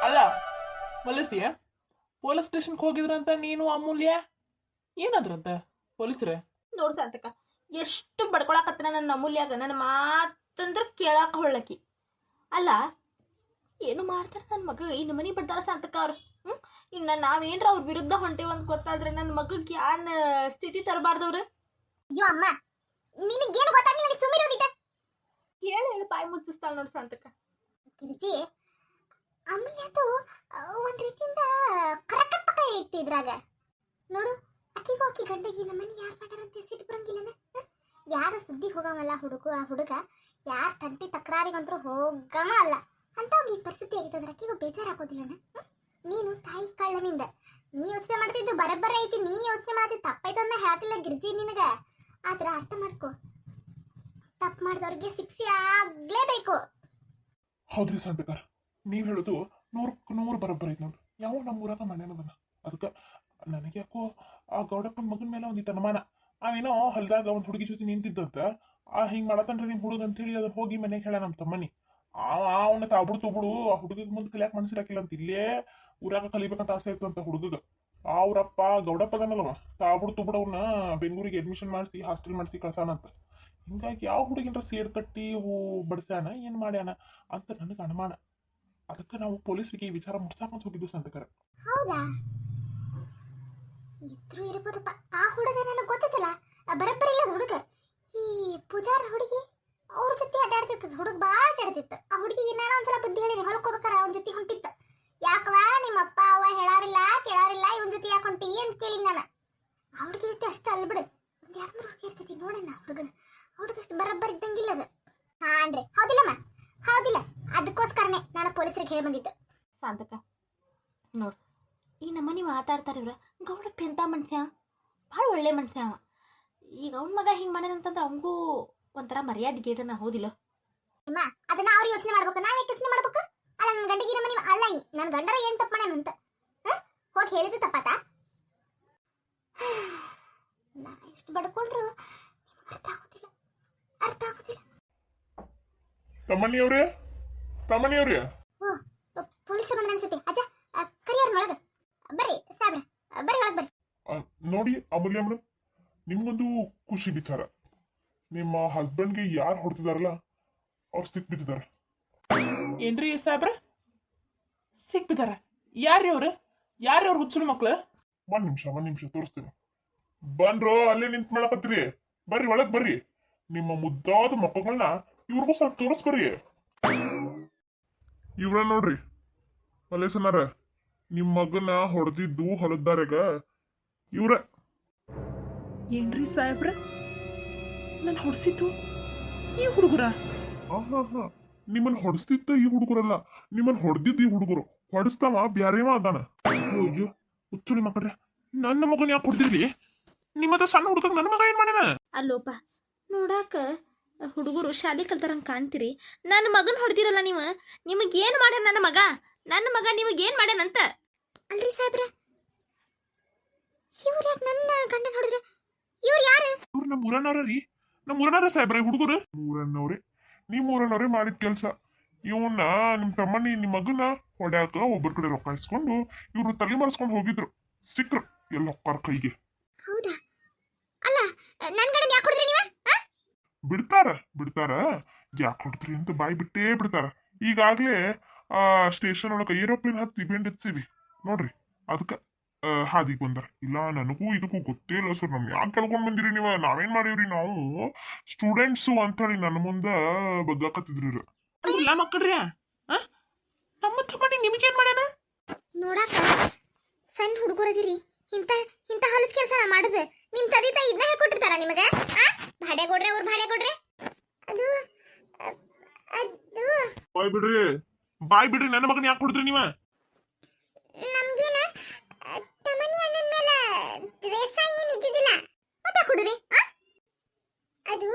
ಅಲ್ಲ ಮಲಸಿಯ ಪೊಲೀಸ್ ಸ್ಟೇಷನ್ಗೆ ಹೋಗಿದ್ರಂತ ನೀನು ಅಮೂಲ್ಯ ಏನಾದ್ರಂತ ಪೊಲೀಸ್ರೆ? ನೋಡ್ ಸಾಂತಕ ಎಷ್ಟು ಬಡ್ಕೊಳಕತ್ರ ನನ್ನ ಅಮೂಲ್ಯಾಗ ನನ್ನ ಮಾತಂದ್ರ ಕೇಳಾಕ ಹೊಳ್ಳಕಿ. ಅಲ್ಲ ಏನು ಮಾಡ್ತಾರ ನನ್ನ ಮಗ ಇನ್ನು ಮನಿ ಬಿಡ್ತಾರ ಸಾಂತಕ ಅವ್ರು. ಇನ್ನ ನಾವೇನ್ರ ಅವ್ರ ವಿರುದ್ಧ ಹೊಂಟೇವ ಅಂತ ಗೊತ್ತಾದ್ರೆ ನನ್ನ ಮಗಕ್ಕೆ ಯಾನ್ ಸ್ಥಿತಿ ತರಬಾರ್ದವ್ರು. ಅಯ್ಯೋ ಅಮ್ಮ, ನಿನಗೇನು ಗೊತ್ತಾಗ್ಲಿಲ್ಲ, ಸುಮ್ಮಿರೋದಿದ್ದ. ಹೇಳಿ ಹೇಳಿ ಬಾಯಿ ಮುಚ್ಚಿಸ್ತಾಳ ನೋಡ್ ಸಾಂತಕ. ಕಿರ್ಜಿ ಅಮ್ಮಯ್ಯದು ಒಂದ್ ರೀತಿಯಿಂದ ಕರೆಕ್ಟ್ ಪಕ್ಕ ಐತಿ ಇದ್ರಾಗ. ನೋಡು, ಅಕ್ಕಿಗೂ ಅಕ್ಕಿ ಗಂಡಗಿ ನಮ್ಮನೆ ಯಾರು ಮಾಡ್ಯಾರಂತ ಸಿಟ್ಟು ಬರಂಗಿಲ್ಲನ. ಯಾರ ಸುದ್ದಿ ಹೋಗವಲ್ಲ ಆ ಹುಡುಗ ಯಾರ ತಂಟಿ ತಕರಾರಿಗಂತೂ ಹೋಗಮ ಅಲ್ಲ ಅಂತ ಈ ಪರಿಸ್ಥಿತಿ ಆಗಿತ್ತಂದ್ರೆ ಅಕ್ಕಿಗೂ ಬೇಜಾರಾಗೋದಿಲ್ಲನ. ನೀನು ತಾಯಿ ಕಳ್ಳನಿಂದ ನೀ ಯೋಚನೆ ಮಾಡ್ತಿದ್ದು ಬರಬ್ಬರ ಐತಿ, ನೀ ಯೋಚನೆ ಮಾಡ್ತಿದ್ದು ತಪ್ಪೈತಂದ ಹೇಳ್ತಿಲ್ಲ ಗಿರ್ಜಿ ನಿನಗ. ಆದ್ರ ಅರ್ಥ ಮಾಡ್ಕೊ, ತಪ್ಪು ಮಾಡಿದವ್ರಿಗೆ ಶಿಕ್ಷೆ ಆಗ್ಲೇಬೇಕು. ಹೌದ್ರಿ ಸಂತಕರ್, ನೀವ್ ಹೇಳುದು ನೂರು ಬರೋಬ್ಬರ ಐತಿ ನೋಡ್ರಿ. ಯಾವ ನಮ್ಮೂರಾಗ ಮನೆನದನ, ಅದಕ್ಕೆ ನನಗೆ ಯಾಕೋ ಆ ಗೌಡಪ್ಪನ ಮಗನ ಮೇಲೆ ಒಂದಿಟ್ಟು ಅನುಮಾನ. ಅವೇನೋ ಹೊಲ್ದಾಗ ಒಂದ್ ಹುಡುಗಿ ಜೊತೆ ನಿಂತಿದ್ದಂತ, ಹಿಂಗ್ ಮಾಡತನ್ರಿ ನಿಮ್ ಹುಡುಗ ಅಂತ ಹೇಳಿ ಅದನ್ನ ಹೋಗಿ ಮನೆಗೆ ಹೇಳ ನಮ್ಮ ತಮ್ಮನಿ. ಅವನ ತಾಬುಡು ತುಬುಡು ಆ ಹುಡುಗಗ್ ಮುಂದೆ ಕಲಿಯಾಕ ಮನಸ್ಸಿರಾಕಿಲ್ಲ ಅಂತ, ಇಲ್ಲೇ ಊರಾಗ ಕಲಿಬೇಕಂತ ಆಸೆ ಇರ್ತಂತ ಹುಡುಗಗ. ಅವ್ರಪ್ಪ ಗೌಡಪ್ಪಗನಲ್ವ ತಾಬುಡು ತುಬುಡು ಅವ್ನ ಬೆಂಗಳೂರಿಗೆ ಅಡ್ಮಿಷನ್ ಮಾಡಿಸಿ ಹಾಸ್ಟೆಲ್ ಮಾಡಿಸಿ ಕಳ್ಸಾನಂತ. ಹಿಂಗಾಗಿ ಯಾವ ಹುಡುಗಿನ್ರ ಸೇಡ್ ಕಟ್ಟಿ ಬಡ್ಸ್ಯಾನ ಏನ್ ಮಾಡ್ಯಾನ ಅಂತ ನನಗೆ ಅನುಮಾನ. ಅದಕ್ಕೆ ನಾವು ಪೊಲೀಸರಿಗೆ ಈ ವಿಚಾರ ಮುಟ್ಸಾಕಂತ ಹೋಗಿದ್ದು ಸಂತಕರ. ಹೌದಾ? ಇದ್ರು ಇರ್ಬೋದಪ್ಪ. ಆ ಹುಡುಗ ನನಗೆ ಗೊತ್ತಿತ್ತಲ್ಲ, ಬರಬ್ಬರಿಲ್ಲ ಹುಡುಗ. ಈ ಪೂಜಾರ ಹುಡುಗಿ ಅವ್ರ ಜೊತೆ ಅಡ್ಡಾಡ್ತಿತ್ತು. ಹುಡುಗ ಬಾಳ ಅಡ್ಡಾಡ್ತಿತ್ತು. ಆ ಹುಡುಗಿಗೆ ನಾನು ಒಂದ್ಸಲ ಬುದ್ಧಿ ಹೇಳಿದೆ, ಹೊಲಕ್ಕೋಬೇಕಾರ ಅವನ ಜೊತೆ ಹೊಂಟಿತ್ತು. ಯಾಕವಾ ನಿಮ್ಮ ಅಪ್ಪ ಅವ್ವ ಹೇಳಾರಿಲ್ಲ ಕೇಳಾರಿಲ್ಲ, ಇವನ್ ಜೊತೆ ಯಾಕೆ ಹೊಂಟಿ ಏನ್ ಕೇಳಿ ನಾನು. ಆ ಹುಡುಗಿ ಜೊತೆ ಅಷ್ಟ ಅಲ್ಬಿಡು, ಒಂದ್ 2-3 ಹುಡುಗಿಯರ ಜೊತೆ ನೋಡೇನ ಹುಡುಗನ. ಹುಡುಗಷ್ಟು ಬರಬ್ಬರ್ ಇದ್ದಂಗಿಲ್ಲ ಅದು. ಹಾ ಅನ್ರಿ, ಹೌದಿಲ್ಲಮ್ಮ? ಹೌದಿಲ್ಲ, ಅದಕ್ಕೋಸ್ಕರನೇ ನಾನು ಪೊಲೀಸರಿಗೆ ಹೇಳಿ ಬಂದಿದ್ದು. ಸಾಂತಕ ನೋಡು, ಈ ನಮ್ಮನಿ ಮಾತಾಡ್ತಾರ ಇವ್ರ. ಗೌಡಪ್ಪ ಎಂತ ಮನುಷ್ಯ, ಭಾಳ ಒಳ್ಳೆ ಮನುಷ್ಯ ಅವ. ಈಗ ಅವ್ನ ಮಗ ಹಿಂಗೆ ಮಾಡ್ಯಾನಂತಂದ್ರೆ ಅವನಿಗೂ ಒಂಥರ ಮರ್ಯಾದೆ ಗೇಟನ, ಹೌದಿಲ್ಲ? ಅಮ್ಮ, ಅದನ್ನ ಅವ್ರು ಯೋಚನೆ ಮಾಡ್ಬೇಕು, ನಾವ್ ಯಾಕೆ ಯೋಚನೆ ಮಾಡ್ಬೇಕು? ಅಲ್ಲ, ನನ್ನ ಗಂಡಗಿರ ಮನೆ ಅಲ್ಲ, ನನ್ನ ಗಂಡರ ಏನ್ ತಪ್ಪು ಮಾಡ್ಯಾನಂತ ಹೋಗಿ ಹೇಳಿದ್ದು ತಪ್ಪಾತ? ನಾ ಎಷ್ಟು ಬಡ್ಕೊಂಡ್ರು ಅರ್ಥ ಆಗೋದಿಲ್ಲ. ತಮ್ಮನಿಯವ್ರೆ, ಓ, ಪೊಲೀಸರು ಬಂದ್ರೆ ಅನ್ಸುತ್ತೆ. ಅಜ್ಜ, ಕರಿಯವ್ರ ಒಳಗ ಬರ್ರಿ ಸಾಬ್ರ, ಬರ್ರಿ ಒಳಗ್ ಬರ್ರಿ. ನೋಡಿ ಅಮೂಲ್ಯ ಮೇಡಮ್, ನಿಮ್ಗೊಂದು ಖುಷಿ ವಿಚಾರ. ನಿಮ್ಮ ಹಸ್ಬೆಂಡ್ಗೆ ಯಾರು ಹೊಡ್ತಿದಾರಲ್ಲ ಅವ್ರು ಸಿಕ್ಬಿಟ್ಟಿದ್ದಾರೆ. ಏನ್ರಿ ಸಾಹೇಬ್ರ ಸಿಕ್ಬಿದ್ದಾರ? ಯಾರ್ರಿ ಅವ್ರ ಹುಚ್ಚು ಮಕ್ಳು? ಒಂದ್ ನಿಮಿಷ ತೋರಿಸ್ತೀನಿ. ಬನ್ರೋ, ಅಲ್ಲೇ ನಿಂತ್ ಮಾಡಕತ್ರಿ, ಬರ್ರಿ ಒಳಗ್ ಬರ್ರಿ. ನಿಮ್ಮ ಮುದ್ದಾದ ಮಕ್ಕಳನ್ನ ಇವ್ರಿಗೂ ಸ್ವಲ್ಪ ತೋರಿಸ್ಬರ್ರಿ. ಇವ್ರ ನೋಡ್ರಿ ಮಲೇಸನಾರ, ನಿಮ್ ಮಗನ ಹೊಡೆದಿದ್ದು ಹೊಲದ್ದಾರೆಗ ಇವ್ರ. ಏನ್ರಿ ಸಾಹೇಬ್ರ ನಾನು ಹೊಡ್ಸಿದ್ದು ಈ ಹುಡುಗರ? ಹಾ, ನಿಮ್ಮನ್ನ ಹೊಡೆಸ್ತಿದ್ದ ಈ ಹುಡುಗರಲ್ಲ, ನಿಮ್ಮನ್ನ ಹೊಡೆದಿದ್ದ ಈ ಹುಡುಗರು. ಹೊಡೆಸ್ತಾವ ಬ್ಯಾರೇವ ಅದಾನ. ಅಯ್ಯೋ ಹುಚ್ಚುಳಿ ಮಕ್ಕಳ್ರೆ, ನನ್ನ ಮಗನ ಯಾಕೆ ಹೊಡೆದಿರ್ಲಿ? ನಿಮ್ಮದ ಸಣ್ಣ ಹುಡುಗ ನನ್ನ ಮಗ ಏನ್ ಮಾಡ್ಯಾನ? ಅಲ್ಲೋಪ, ನೋಡಾಕ ಹುಡುಗರು ಶಾಲೆ ಕಲ್ತಾರಂಗೆ ಕಾಣ್ತೀರಿ. ನನ್ನ ಮಗನ ಹೊಡೆದಿರಲ್ಲ ನೀವು. ನಿಮಗೇನು ಮಾಡ್ಯಾನ ನನ್ನ ಮಗ ನಿಮಗೇನು ಮಾಡ್ಯಾನಂತ? ಅಲ್ರಿ ಸಾಬ್ರ, ಇವ್ರು ಯಾಕೆ ನನ್ನ ಗಂಡನ ಹೊಡೆದ್ರು? ಇವ್ರು ಯಾರು? ಇವ್ರು ನಮ್ಮ ಊರನವ್ರ ಸಾಹೇಬ್ರ ಹುಡುಗರು. ನೀವ್ ಊರನವ್ರೆ ಮಾಡಿದ ಕೆಲ್ಸ. ಇವನ್ನ ನಿಮ್ ತಮ್ಮನಿ ನಿಮ್ ಮಗನ ಹೊಡ್ಯಾಕ ಒಬ್ಬರ ಕಡೆ ರೊಕ್ಕ ಇಸ್ಕೊಂಡು ಇವ್ರು ತಲೆ ಮರೆಸ್ಕೊಂಡು ಹೋಗಿದ್ರು. ಸಿಕ್ರು ಎಲ್ಲ ಹೊಕ್ಕಾರ ಕೈಗೆ. ಹೌದಾ? ಅಲ್ಲ, ನನ್ ಗಂಡನ ಯಾಕೆ ಹೊಡೆದ್ರಿ ನೀವ? ಬಿಡ್ತಾರ ಯಾಕೆ ಹೊಡ್ತ್ರಿ ಅಂತ ಬಾಯಿ ಬಿಟ್ಟೇ ಬಿಡ್ತಾರ. ಈಗಾಗ್ಲೇ ಸ್ಟೇಷನ್ ಒಳಗ ಏರೋಪ್ಲೇನ್ ಹತ್ತಿ ಬೆಂಡ್ ಹಚ್ಚಿವಿ ನೋಡ್ರಿ. ಅದಕ್ಕ ಹಾದಿಗೆ ಬಂದಾರ. ಇಲ್ಲ, ನನಗೂ ಇದಕ್ಕೂ ಗೊತ್ತೇ ಇಲ್ಲ ಸರ್. ನಮ್ ಯಾಕೆ ಕೇಳ್ಕೊಂಡ್ ಬಂದಿರಿ ನೀವ? ನಾವೇನ್ ಮಾಡೀವ್ರಿ, ನಾವು ಸ್ಟೂಡೆಂಟ್ಸು ಅಂತ ಹೇಳಿ ನನ್ನ ಮುಂದ ಬಗ್ಗಾಕತ್ತಿದ್ರಿ. ಅಲ್ಲ ಮಕ್ಕಳ್ರಿ, ನಮ್ಮ ತಮ್ಮನಿ ನಿಮಗೇನ್ ಮಾಡ್ಯಾನ? ನೋಡಾಕ ಸಣ್ಣ ಹುಡುಗರದಿರಿ, ಇಂತ ಹೊಲಸ್ ಕೆಲಸ ಮಾಡುದು ನಿಮ್ ತಂದೆ ತಾಯಿ ಇದನ್ನ ಹೇಳ್ಕೊಟ್ಟಿರ್ತಾರ ನಿಮಗ? ಭಾಡೆ ಕೊಡ್ರೆ ಅವ್ರು ಭಾಡೆ ಕೊಡ್ರೆ ಅದು ಬಾಯ್ ಬಿಡ್ರಿ ನನ್ನ ಮಗನ ಯಾಕೆ ಹೊಡ್ದ್ರಿ ನೀವ? ನಮ್ಗೇನ ತಮ್ಮನಿ ಅನ್ನದ ಮೇಲೆ ದ್ವೇಷ ಏನ್ ಇದ್ದಿದ್ದಿಲ್ಲ. ಮತ್ತೆ ಕೊಡ್ರಿ. ಅದು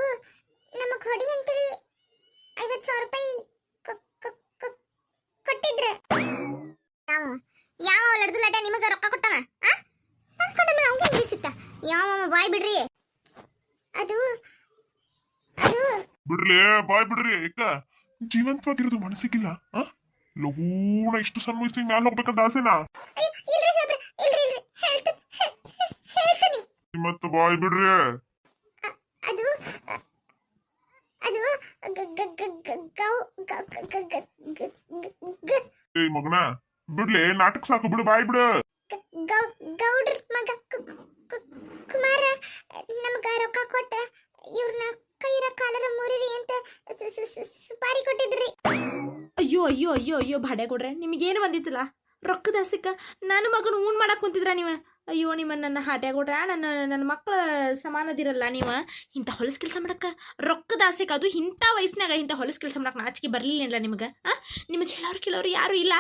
ನಮಗ್ ಹೊಡಿ ಅಂತೇಳಿ 50,000 ರೂಪಾಯಿ ಕೊಟ್ಟಿದ್ರು. ಯಾವ ಲಡ್ದು ಲಡ್ಡ ನಿಮಗ ರೊಕ್ಕ ಕೊಟ್ಟವ? ತಂದ್ಕೊಂಡ ಮೇಲೆ ಅವ್ಗೆ ನಿಲ್ಲಿಸುತ್ತ. ಯಾವ ಬಾಯ್ ಬಿಡ್ರಿ. ಅದು ಬಿಡ್ರಿ ಬಾಯ್ ಬಿಡ್ರಿ. ಜೀವಂತವಾಗಿರೋದು ಮನಸ್ಸಿಗಿಲ್ಲ. ಲಗೂಣ ಇಷ್ಟು ಸಣ್ಣ ವಯಸ್ಸಿಗೆ ಮ್ಯಾಲ ಹೋಗ್ಬೇಕಂತ ಆಸೆನಾ ಅಯ್ಯೋ ಇಲ್ರಿ ಸಾಬ್ರ ಇಲ್ರಿ ಹೇಳ್ತೀನಿ ಮತ್ತ ಬಾಯ್ ಬಿಡ್ರಿ ಅದು ಅದು ಗ- ಗ- ಗ- ಗ- ಗೌ- ಗ- ಗ- ಗ- ಗ- ಗ- ಗ- ಗ- ಏ ಮಗನ ಬಿಡ್ಲಿ ನಾಟಕ ಸಾಕು ಬಿಡು ಬಾಯ್ ಬಿಡು ಗೌಡ್ರ ಮಗ ಕುಮಾರ ನಮ್ಗ ರೊಕ್ಕ ಕೊಟ್ಟ ಇವ್ರನ್ನ ಕೈರ ಕಾಲರ ಮುರಿರಿ ಅಂತ ಸುಪಾರಿ ಕೊಟ್ಟಿದ್ರಿ ಅಯ್ಯೋ ಅಯ್ಯೋ ಅಯ್ಯೋ ಅಯ್ಯೋ ಭಾಡೆ ಕೊಡ್ರೆ ನಿಮಗೇನು ಬಂದಿತ್ತಲ್ಲ ರೊಕ್ಕದ ಹಸಿಕ ನನ್ನ ಮಗನ ಊನ್ ಮಾಡಕ್ಕೆ ಕುಂತಿದ್ರ ನೀವು ಅಯ್ಯೋ ನಿಮ್ಮ ನನ್ನ ಹಾಟ್ಯಾಗ ಕೊಡ್ರ ನನ್ನ ಮಕ್ಕಳ ಸಮಾನದಿರಲ್ಲ ನೀವು ಇಂಥ ಹೊಲಸು ಕೆಲಸ ಮಾಡಕ್ಕೆ ರೊಕ್ಕದ ಆಸೆಗೆ ಅದು ಇಂಥ ವಯಸ್ಸಿನಾಗ ಇಂಥ ಹೊಲಸು ಕೆಲಸ ಮಾಡಕ್ಕೆ ನಾಚಿಕೆ ಬರಲಿಲ್ಲ ನಿಮಗೆ ನಿಮಗೆ ಹೇಳೋರು ಕೇಳೋರು ಯಾರು ಇಲ್ಲ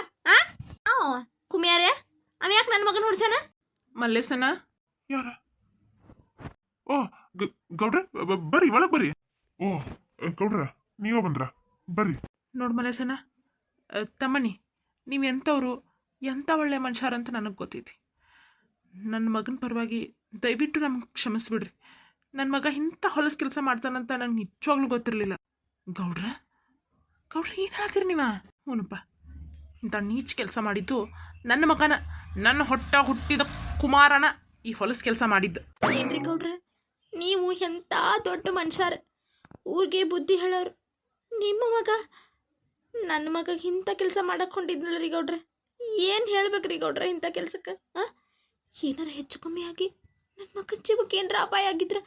ಕುಮಿಯಾರೇ ಅವ ಯಾಕೆ ನನ್ನ ಮಗನ ಹೊಡ್ಸಾನ ಮಲ್ಲೇಸನ ಯಾರ ಓ ಗೌಡ್ರ ಬರ್ರಿ ಒಳಗ್ ಬರ್ರಿ ಓ ಗೌಡ್ರ ನೀವ ಬಂದ್ರ ಬರ್ರಿ ನೋಡು ಮಲ್ಲೇಸನ ತಮ್ಮನಿ ನೀವು ಎಂಥವ್ರು ಎಂಥ ಒಳ್ಳೆ ಮನುಷ್ಯರಂತ ನನಗೆ ಗೊತ್ತೈತಿ ನನ್ನ ಮಗನ ಪರವಾಗಿ ದಯವಿಟ್ಟು ನಮ್ಗೆ ಕ್ಷಮಿಸ್ಬಿಡ್ರಿ ನನ್ನ ಮಗ ಇಂಥ ಹೊಲಸು ಕೆಲಸ ಮಾಡ್ತಾನಂತ ನಂಗೆ ನಿಜವಾಗ್ಲೂ ಗೊತ್ತಿರಲಿಲ್ಲ ಗೌಡ್ರ ಏನು ಹೇಳ್ತೀರಿ ನೀವ ಹ್ಞೂನಪ್ಪ ಇಂಥ ನೀಚ್ ಕೆಲಸ ಮಾಡಿದ್ದು ನನ್ನ ಮಗನ ನನ್ನ ಹುಟ್ಟಿದ ಕುಮಾರನ ಈ ಹೊಲಸು ಕೆಲಸ ಮಾಡಿದ್ದು ಏನ್ರಿ ಗೌಡ್ರ ನೀವು ಎಂಥ ದೊಡ್ಡ ಮನುಷ್ಯರ ಊರಿಗೆ ಬುದ್ಧಿ ಹೇಳೋರು ನಿಮ್ಮ ಮಗ ನನ್ನ ಮಗಗೆ ಇಂಥ ಕೆಲಸ ಮಾಡಕ್ಕೆ ಹೊಂಟಿದ್ನಲ್ಲ ರೀ ಗೌಡ್ರೆ ಏನು ಹೇಳ್ಬೇಕ್ರಿ ಗೌಡ್ರೆ ಇಂಥ ಕೆಲ್ಸಕ್ಕೆ ಏನಾರ ಹೆಚ್ಚು ಕಮ್ಮಿ ಆಗಿ ನನ್ನ ಮಗನ ಜೀವಕ್ಕೆ ಏನಾರ ಅಪಾಯ ಆಗಿದ್ರೆ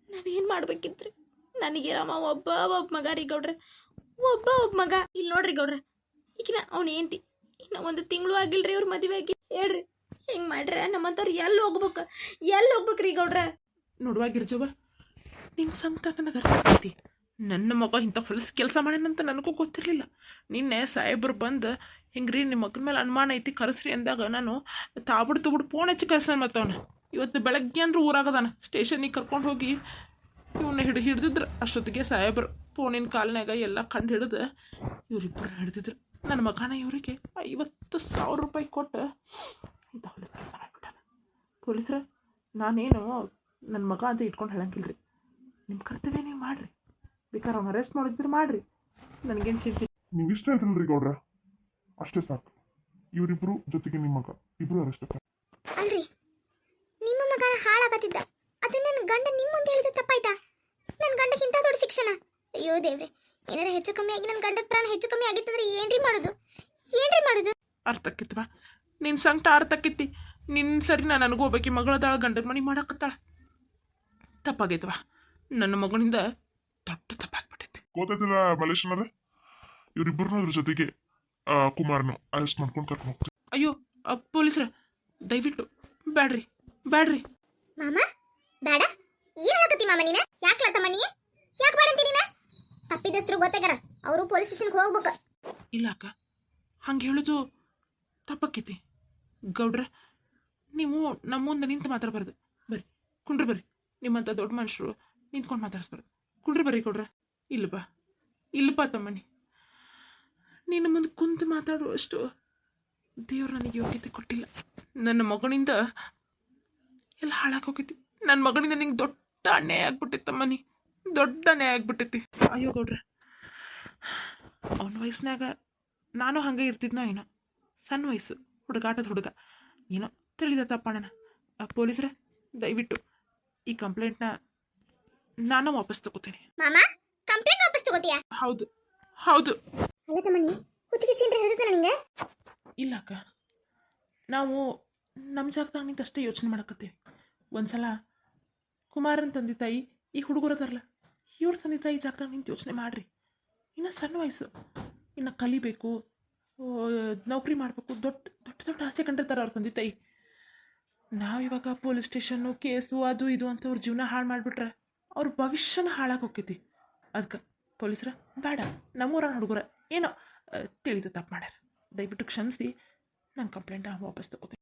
ನಾವೇನು ಮಾಡ್ಬೇಕಿದ್ರಿ ನನಗೆ ರಾಮ ಒಬ್ಬ ಮಗ ರೀ ಗೌಡ್ರೆ ಒಬ್ಬ ಮಗ ಇಲ್ಲಿ ನೋಡ್ರಿ ಗೌಡ್ರೆ ಈಗಿನ ಅವ್ನು ಏಂತಿ ಇನ್ನು ಒಂದು ತಿಂಗಳು ಆಗಿಲ್ರಿ ಅವ್ರ ಮದುವೆ ಆಗಿ ಹೇಳ್ರಿ ಹಿಂಗೆ ಮಾಡ್ರೆ ನಮ್ಮಂಥವ್ರು ಎಲ್ಲಿ ಹೋಗ್ಬೇಕ್ರಿ ಗೌಡ್ರೆ ನೋಡುವ ಗಿರ್ಜವ್ವ ನಿನ್ನ ಸಂಕಟ ನನಗೆ ಅರ್ಥ ಆಗ್ತೈತಿ ನನ್ನ ಮಗ ಇಂಥ ಹೊಲಸು ಕೆಲಸ ಮಾಡ್ಯಾನಂತ ನನಗೂ ಗೊತ್ತಿರಲಿಲ್ಲ ನಿನ್ನೆ ಸಾಹೇಬ್ರು ಬಂದು ಹಿಂಗ್ರಿ ನಿಮ್ಮ ಮಗನ ಮೇಲೆ ಅನುಮಾನ ಐತಿ ಕರೆಸ್ರಿ ಅಂದಾಗ ನಾನು ತಾಬಿಡ್ತು ಫೋನ್ ಹಚ್ಚಿ ಕಳ್ಸೋಣ ಮತ್ತವನು ಇವತ್ತು ಬೆಳಗ್ಗೆ ಅಂದ್ರೆ ಊರಾಗದಾನ ಸ್ಟೇಷನಿಗೆ ಕರ್ಕೊಂಡು ಹೋಗಿ ಇವನ್ನ ಹಿಡಿದಿದ್ರು ಅಷ್ಟೊತ್ತಿಗೆ ಸಾಹೇಬ್ರು ಫೋನಿನ ಕಾಲ್ನಾಗ ಎಲ್ಲ ಕಂಡು ಹಿಡಿದು ಇವರಿಬ್ಬರು ಹಿಡಿದಿದ್ರು ನನ್ನ ಮಗನ ಇವರಿಗೆ 50,000 ರೂಪಾಯಿ ಕೊಟ್ಟು ಇಂಥ ಹೊಲಸು ಕೆಲಸ ಮಾಡಿಬಿಟ್ಟಾನ ಪೊಲೀಸ್ರ ನಾನೇನು ನನ್ನ ಮಗ ಅಂತ ಇಟ್ಕೊಂಡು ಹೇಳಂಗಿಲ್ಲ ರೀ ನಿಮ್ಮ ಕರ್ತವ್ಯ ನೀವು ಮಾಡಿರಿ ಬೇಕಾದ್ರೆ ಅವ್ನು ಅರೆಸ್ಟ್ ಮಾಡಿದ್ರೆ ಮಾಡಿರಿ ನನಗೇನು ಚಿಂತೆ ನೀವು ಇಷ್ಟ ಹೇಳ್ತಿಲ್ರಿ ಗೌಡ್ರ ಅಷ್ಟೇ ಸಾಕು ಇವರಿಬ್ರು ಜೊತೆಗೆ ನಿಮ್ಮ ಮಗ ಇಬ್ರು ಅರೆಸ್ಟ್ ಅಲ್ರಿ ನಿಮ್ಮ ಮಗ ಹಾಳಾಗತ್ತಿದ್ದ ಅದು ನನ್ನ ಗಂಡ ನಿಮ್ಮ ಮುಂದೆ ಹೇಳಿದ ತಪ್ಪಾಯ್ತಾ ನನ್ನ ಗಂಡಕ್ಕೆ ಇಂಥ ದೊಡ್ಡ ಶಿಕ್ಷಣ ಅಯ್ಯೋ ದೇವ್ರೆ ಏನಾರ ಹೆಚ್ಚು ಕಮ್ಮಿ ಆಗಿ ನನ್ನ ಗಂಡದ ಪ್ರಾಣ ಹೆಚ್ಚು ಕಮ್ಮಿ ಆಗಿತ್ತಂದ್ರೆ ಏನ್ರಿ ಮಾಡೋದು ಅರ್ಥಕ್ಕಿತ್ವ ನಿನ್ನ ಸಂಕಟ ಅರ್ಥಕ್ಕಿತ್ತಿ ನಿನ್ನ ಸರಿ ನಾನು ನನಗೂ ಒಬ್ಬಾಕಿ ಮಗಳದಾಳ ಗಂಡನ ಮನೆ ಮಾಡಕತ್ತಾಳ ತಪ್ಪಾಗೈತವ ನನ್ನ ಮಗನಿಂದ ದೊಡ್ಡ ತಪ್ಪಾಗ್ಬಿಟ್ಟೈತಿ ಗೊತ್ತಾಯ್ತಿಲ್ಲ ಮಲೇಶನರ ಇವರಿಬ್ಬರನ್ನ ಅದ್ರ ಜೊತೆಗೆ ಕುಮಾರ್ನು ಅರೆಸ್ಟ್ ಮಾಡ್ಕೊಂಡು ಕರ್ಕೊಂಡು ಹೋಗ್ತೀವಿ ಅಯ್ಯೋ ಪೊಲೀಸ್ರ ದಯವಿಟ್ಟು ಬ್ಯಾಡ್ರಿ ಮಾಮ ಬೇಡ ಏನ್ ಹೇಳಕತ್ತಿ ಮಾಮ ನೀನ ಯಾಕ್ಲ ತಮ್ಮ ನೀ ಯಾಕೆ ಬೇಡ ಅಂತೀನಿ ನೀನ ತಪ್ಪಿದಸ್ರು ಗೊತ್ತಾಗ್ಯಾರ ಅವರು ಪೊಲೀಸ್ ಸ್ಟೇಷನ್ಗೆ ಹೋಗ್ಬೇಕು ಇಲ್ಲ ಅಕ್ಕ ಹಂಗೆ ಹೇಳೋದು ತಪ್ಪಕ್ಕೈತಿ ಗೌಡ್ರ ನೀವು ನಮ್ಮ ಮುಂದೆ ನಿಂತು ಮಾತಾಡಬಾರ್ದು ಬರ್ರಿ ಕುಂಡ್ರಿ ಬರ್ರಿ ನಿಮ್ಮಂಥ ದೊಡ್ಡ ಮನುಷ್ಯರು ನಿಂತ್ಕೊಂಡು ಮಾತಾಡಿಸ್ಬಾರ್ದು ಕುಂಡ್ರಿ ಬರ್ರಿ ಗೌಡ್ರ ಇಲ್ಲಪ್ಪ ತಮ್ಮನಿ ನೀನು ಮುಂದೆ ಕುಂತು ಮಾತಾಡುವಷ್ಟು ದೇವ್ರು ನನಗೆ ಯೋಗ್ಯತೆ ಕೊಟ್ಟಿಲ್ಲ ನನ್ನ ಮಗನಿಂದ ಎಲ್ಲ ಹಾಳಾಗೋಗೈತಿ ನನ್ನ ಮಗನಿಂದ ನಿಂಗೆ ದೊಡ್ಡ ಅನ್ಯಾಯ ಆಗ್ಬಿಟ್ಟೈತಿ ತಮ್ಮನಿ ದೊಡ್ಡ ಅನ್ಯಾಯ ಆಗ್ಬಿಟ್ಟೈತಿ ಅಯ್ಯೋ ಗೌಡ್ರ ಅವನ ವಯಸ್ಸಿನಾಗ ನಾನು ಹಂಗೆ ಇರ್ತಿದ್ನೋ ಏನೋ ಸಣ್ಣ ವಯಸ್ಸು ಹುಡುಗಾಟದ ಹುಡುಗ ಏನೋ ತಿಳಿದ ತಪ್ಪಣ್ಣ ಪೊಲೀಸ್ರೆ ದಯವಿಟ್ಟು ಈ ಕಂಪ್ಲೇಂಟ್ನ ನಾನು ವಾಪಸ್ ತಗೋತೀನಿ ಮಾಮ ಕಂಪ್ಲೇಂಟ್ ವಾಪಸ್ ತಗೋತೀಯಾ ಹೌದು ಅಲ್ಲ ತಮ್ಮನಿ ಹುಚ್ಚಿಗೆ ಚಿಂಡ್ರೆ ಹಿಡಿದ ನಿಂಗೆ ಇಲ್ಲ ಅಕ್ಕ ನಾವು ನಮ್ಮ ಜಾಗದಾಗ ನಿಂತು ಅಷ್ಟೇ ಯೋಚನೆ ಮಾಡಕತ್ತೀವಿ ಒಂದ್ಸಲ ಕುಮಾರನ ತಂದೆ ತಾಯಿ ಈ ಹುಡುಗರು ಅದಾರಲ್ಲ ಇವ್ರ ತಂದೆ ತಾಯಿ ಜಾಗದಾಗ ನಿಂತು ಯೋಚನೆ ಮಾಡಿರಿ ಇನ್ನು ಸಣ್ಣ ವಯಸ್ಸು ಇನ್ನು ಕಲಿಬೇಕು ನೌಕರಿ ಮಾಡಬೇಕು ದೊಡ್ಡ ಆಸೆ ಕಂಡಿರ್ತಾರೆ ಅವ್ರ ತಂದೆ ತಾಯಿ ನಾವಿವಾಗ ಪೊಲೀಸ್ ಸ್ಟೇಷನ್ನು ಕೇಸು ಅದು ಇದು ಅಂತ ಅವ್ರ ಜೀವನ ಹಾಳು ಮಾಡಿಬಿಟ್ರೆ ಅವ್ರ ಭವಿಷ್ಯನ ಹಾಳಾಗಿ ಹೋಗ್ತೈತಿ ಅದಕ್ಕೆ ಪೊಲೀಸ್ರ ಬೇಡ ನಮ್ಮೂರ ಹುಡುಗರ ಏನೋ ತಿಳಿದು ತಪ್ಪು ಮಾಡ್ಯಾರ ದಯವಿಟ್ಟು ಕ್ಷಮಿಸಿ ನನ್ನ ಕಂಪ್ಲೇಂಟ್ ವಾಪಸ್ ತಗೋತೀನಿ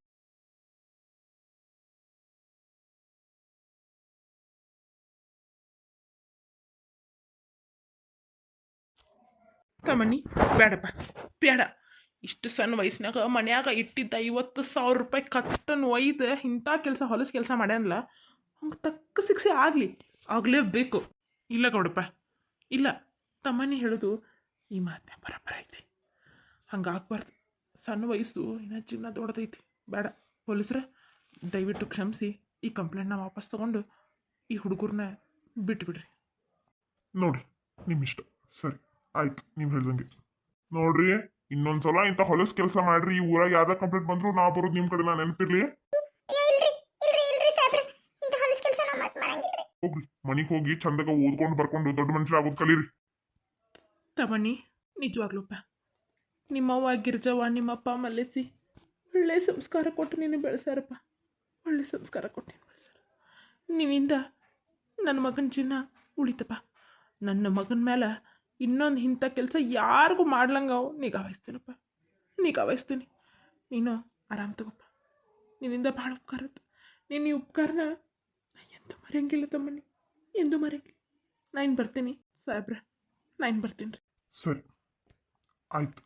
ತಮ್ಮನಿ ಬೇಡಪ್ಪ ಬೇಡ ಇಷ್ಟು ಸಣ್ಣ ವಯಸ್ಸಿನಾಗ ಮನ್ಯಾಗ ಇಟ್ಟಿದ್ದ 50,000 ರೂಪಾಯಿ ಕಟ್ಟನ್ನು ಒಯ್ದು ಇಂಥ ಕೆಲಸ ಹೊಲಸು ಕೆಲಸ ಮಾಡ್ಯಾನಲ್ಲ ಹಂಗೆ ತಕ್ಕ ಶಿಕ್ಷೆ ಆಗಲೇಬೇಕು ಇಲ್ಲ ಗೌಡಪ್ಪ ಇಲ್ಲ ತಮ್ಮನಿ ಹೇಳೋದು ಈ ಮಾತೇ ಬರಬರ ಐತಿ ಹಂಗೆ ಆಗ್ಬಾರ್ದು. ಸಣ್ಣ ವಯಸ್ಸು ಇನ್ನು ಜೀವನ ದೊಡ್ಡದೈತಿ. ಬೇಡ ಪೊಲೀಸ್ರ, ದಯವಿಟ್ಟು ಕ್ಷಮಿಸಿ ಈ ಕಂಪ್ಲೇಂಟ್ನ ವಾಪಸ್ ತೊಗೊಂಡು ಈ ಹುಡುಗರನ್ನ ಬಿಟ್ಬಿಡ್ರಿ. ನೋಡ್ರಿ ನಿಮ್ಮ ಇಷ್ಟ. ಸರಿ ಆಯ್ತು, ನೀವು ಹೇಳ್ದಂಗೆ. ನೋಡ್ರಿ ಇನ್ನೊಂದ್ಸಲ ಇಂಥ ಹೊಲಸ್ ಕೆಲಸ ಮಾಡ್ರಿ, ಈ ಊರಾಗ ಯಾವ್ದ ಕಂಪ್ಲೇಂಟ್ ಬಂದ್ರು ನಾ ಬರೋದು ನಿಮ್ಮ ಕಡೆ. ನಾನು ನೆನಪಿರ್ಲಿ. ಇಲ್ರಿ ಸಾಹೇಬ್ರೆ, ಇಂಥ ಹೊಲಸ್ ಕೆಲಸ ನಾವು ಮತ್ತೆ ಮಾಡಂಗಿಲ್ರಿ. ಹೋಗ್ರಿ ಮನಿಗೆ ಹೋಗಿ ಚಂದಾಗ ಓದ್ಕೊಂಡು ಬರ್ಕೊಂಡು ದೊಡ್ಡ ಮನುಷ್ಯರಾಗೋದು ಕಲೀರಿ. ತಮಣ್ಣಿ, ನಿಜವಾಗ್ಲೂಪ್ಪ ನಿಮ್ಮವ್ವ ಗಿರ್ಜವ್ವ, ನಿಮ್ಮಪ್ಪ ಮಲ್ಲೇಸಿ ಒಳ್ಳೆ ಸಂಸ್ಕಾರ ಕೊಟ್ಟು ನೀನು ಬೆಳೆಸ್ಯಾರಪ್ಪ. ಒಳ್ಳೆ ಸಂಸ್ಕಾರ ಕೊಟ್ಟು ನೀನು ಬೆಳೆಸ್ಯಾರ. ನಿನ್ನಿಂದ ನನ್ನ ಮಗನ ಚಿನ್ನ ಉಳಿತಪ್ಪ. ನನ್ನ ಮಗನ ಮೇಲೆ ಇನ್ನೊಂದು ಇಂಥ ಕೆಲಸ ಯಾರಿಗೂ ಮಾಡ್ಲಂಗೆ ನಿಗಾ ವಹಿಸ್ತೀನಪ್ಪ, ನಿಗಾ ವಹಿಸ್ತೀನಿ. ನೀನು ಆರಾಮ್ ತಗೋಪ್ಪ. ನಿನ್ನಿಂದ ಭಾಳ ಉಪಕಾರ ಆಯ್ತು. ನೀನು ಈ ಉಪಕಾರನ ಎಂದೂ ಮರೆಯಂಗಿಲ್ಲ ತಮ್ಮಣ್ಣಿ, ಎಂದೂ ಮರೆಯಂಗಿಲ್ಲ. ನಾನು ಬರ್ತೀನಿ ಸಾಹೇಬ್ರೆ, ನಾನು ಬರ್ತೀನಿ ರೀ. ಸರಿ ಆಯ್ತು.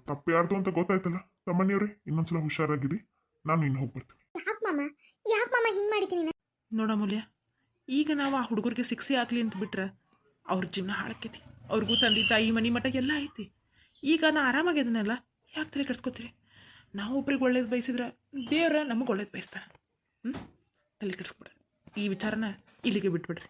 ತಪ್ಪು ಯಾರ್ದು ಅಂತ ಗೊತ್ತಾಯ್ತಲ್ಲ ತಮ್ಮನಿಯವ್ರೆ, ಇನ್ನೊಂದ್ಸಲ ಹುಷಾರಾಗಿರಿ. ನಾನು ಇನ್ನು ಹೋಗಿ ಬರ್ತೀನಿ. ಯಾಕೆ ಮಾಮ ಹಿಂಗ್ ಮಾಡಿದ್ದೀನಿ ನೀನು? ನೋಡ ಮೂಲ್ಯ, ಈಗ ನಾವು ಆ ಹುಡುಗರಿಗೆ ಶಿಕ್ಷೆ ಆಗಲಿ ಅಂತ ಬಿಟ್ರೆ ಅವ್ರ ಜೀವನ ಹಾಳಾಕೈತಿ. ಅವ್ರಿಗೂ ತಂದೆ ತಾಯಿ ಮನೆ ಮಠ ಎಲ್ಲ ಐತಿ. ಈಗ ನಾ ಆರಾಮಾಗಿದ್ದೀನಲ್ಲ, ಯಾಕೆ ತಲೆ ಕೆಡ್ಸ್ಕೊತೀರಿ? ನಾವು ಒಬ್ರಿಗೆ ಒಳ್ಳೇದು ಬಯಸಿದ್ರೆ ದೇವ್ರ ನಮಗೆ ಒಳ್ಳೇದು ಬಯಸ್ತಾನೆ. ತಲೆ ಕೆಡ್ಸ್ಕೊಬಿಡ್ರಿ. ಈ ವಿಚಾರನ ಇಲ್ಲಿಗೆ ಬಿಟ್ಬಿಡ್ರಿ.